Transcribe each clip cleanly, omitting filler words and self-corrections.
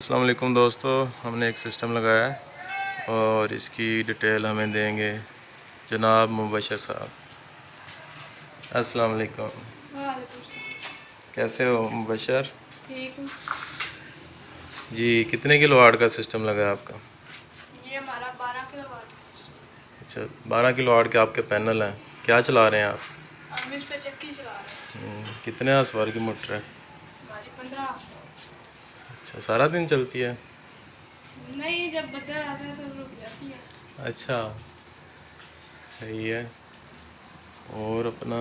अस्सलाम वालेकुम दोस्तों, हमने एक सिस्टम लगाया है और इसकी डिटेल हमें देंगे जनाब मुबशर साहब। अस्सलाम वालेकुम। कैसे हो मुबशर? ठीक हूँ जी। कितने किलोवाट का सिस्टम लगा है आपका? ये हमारा 12 किलोवाट अच्छा, 12 किलोवाट के आपके पैनल हैं। क्या चला रहे हैं आप? हम इस पे चक्की चला रहे हैं। कितने आसपार की मोटर है? हमारी 15। अच्छा, सारा दिन चलती है? नहीं, जब बदल आता है तो रुक जाती है। अच्छा, सही है। और अपना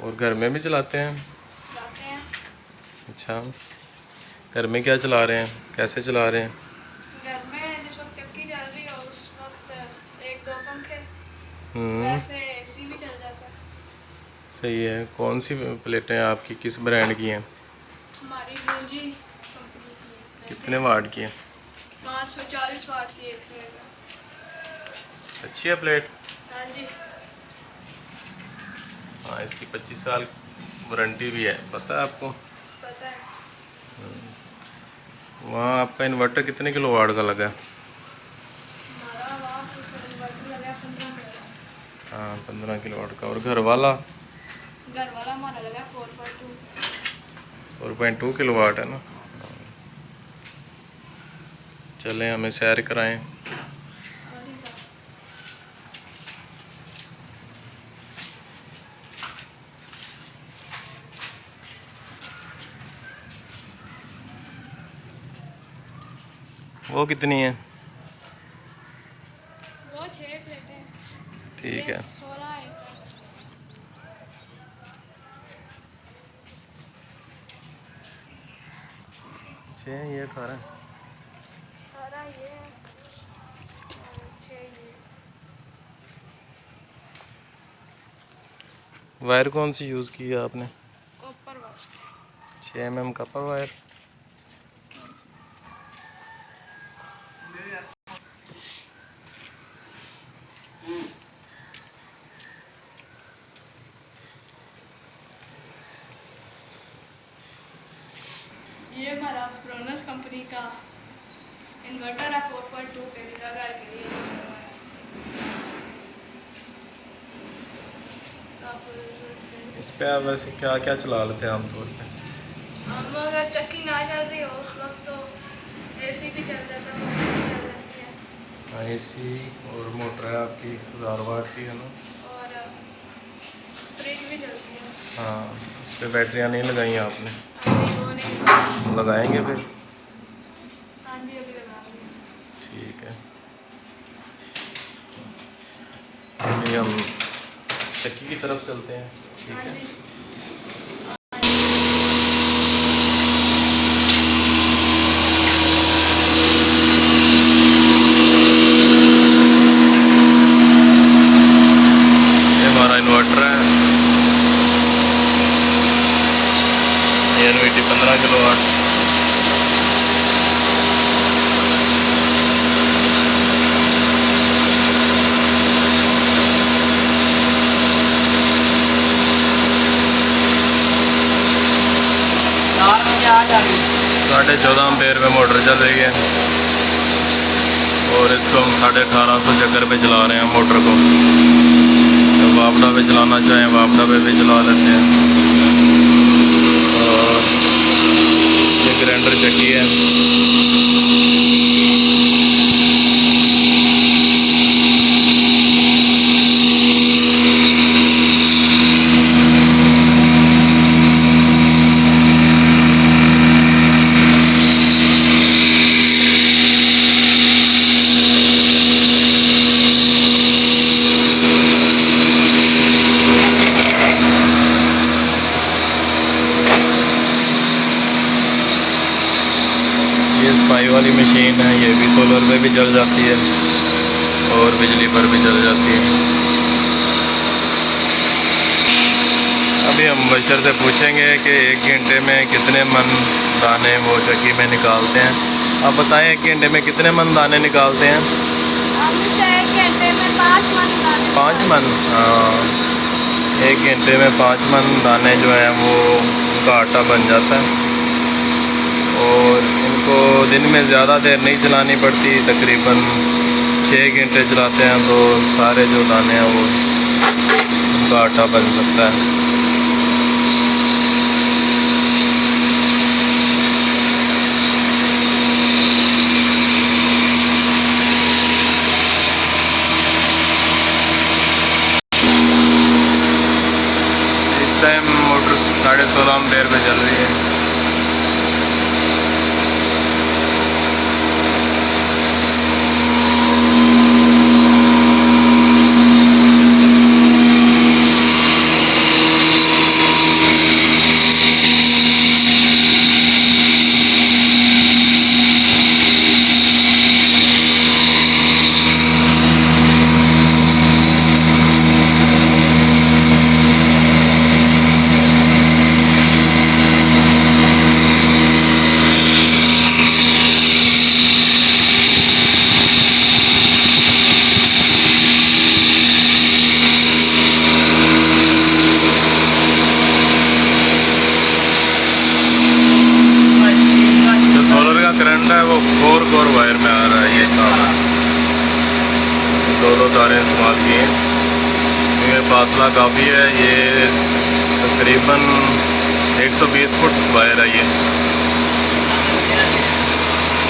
और घर में भी चलाते हैं? चलाते हैं। अच्छा, घर में क्या चला रहे हैं, कैसे चला रहे हैं? घर में जिस वक्त चक्की चल रही है उस वक्त एक दो पंखे, हम्म, वैसे एसी भी चल जाता है। सही है। कौन सी प्लेटें आपकी किस ब्रांड की हैं? हमारी गुंजी कंपनी की कितने वाट की हैं? 540 वाट की एक प्लेट है। अच्छी है प्लेट? हाँ जी। हाँ, इसकी 25 साल वारंटी भी है, पता है आपको? पता है। वहाँ आपका इन्वर्टर कितने किलो वाट का लगा है? हमारा वहाँ पर इन्वर्टर लगा 15 किलो। हाँ, 15 किलो वाट का। और घर वाला? घर वाला हमारा लगा 4.2। 4.2 किलो वाट है ना। चलें, हमें सैर कराएं। वो कितनी है? वो 6 प्लेटें। ठीक ये है। 16 है। 6, ये 18। 18 ये है और 6 ये। वायर कौन सी यूज़ की है आपने? कॉपर वाला। 6 mm कॉपर वायर। ये हमारा फ्रोनस कंपनी का इन्वर्टर है 4.2 kW का घर के लिए। इस पे आप वैसे क्या क्या चला लेते हैं आमतौर पे? हम अगर चक्की ना चल रही हो उस वक्त तो एसी भी चल जाता है, मोटर भी चल जाती है। हाँ, AC और मोटर है आपकी 1000 वाट की है ना? और फ्रिज भी चलती है। हाँ, इस पे बैटरियाँ नहीं लगाई हैं आपने? नहीं, वो नहीं। लगाएंगे फिर? हाँ जी, अभी लगाएंगे। ठीक है। अभी हम चक्की की तरफ चलते हैं। ठीक हाँ है। जी। ये हमारा इन्वर्टर है, ये NVT 15 किलो वाट। साढ़े 14 एम्पेयर में मोटर चल रही है और इसको हम 1850 चक्कर पे चला रहे हैं मोटर को। जब वापडा पे चलाना चाहें वापडा पे भी चला लेते हैं। और ये ग्राइंडर चक्की है। ये सफाई वाली मशीन है, ये भी सोलर पे भी चल जाती है और बिजली पर भी चल जाती है। अभी हम बशर से पूछेंगे कि 1 घंटे में कितने मन दाने वो चक्की में निकालते हैं। आप बताएं, 1 घंटे में कितने मन दाने निकालते हैं? हम इसे 1 घंटे में 5 मन दाने। 5 मन? हाँ, 1 घंटे में 5 मन दाने जो हैं वो उनका आटा बन जाता है। और इनको दिन में ज़्यादा देर नहीं चलानी पड़ती, तकरीबन 6 घंटे चलाते हैं तो सारे जो दाने हैं वो उनका आटा बन सकता है। इस टाइम मोटर 16.5 एम्पेयर पे चल रही है। करंट है वो 4 कोर वायर में आ रहा है। ये सारा 2 तारें इस्तेमाल किए, ये फासला काफ़ी है। ये तकरीबन 120 फुट वायर है ये।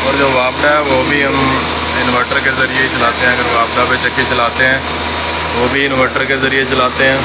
और जो वापडा है वो भी हम इन्वर्टर के ज़रिए चलाते हैं। अगर वापडा पे चक्की चलाते हैं वो भी इन्वर्टर के ज़रिए चलाते हैं।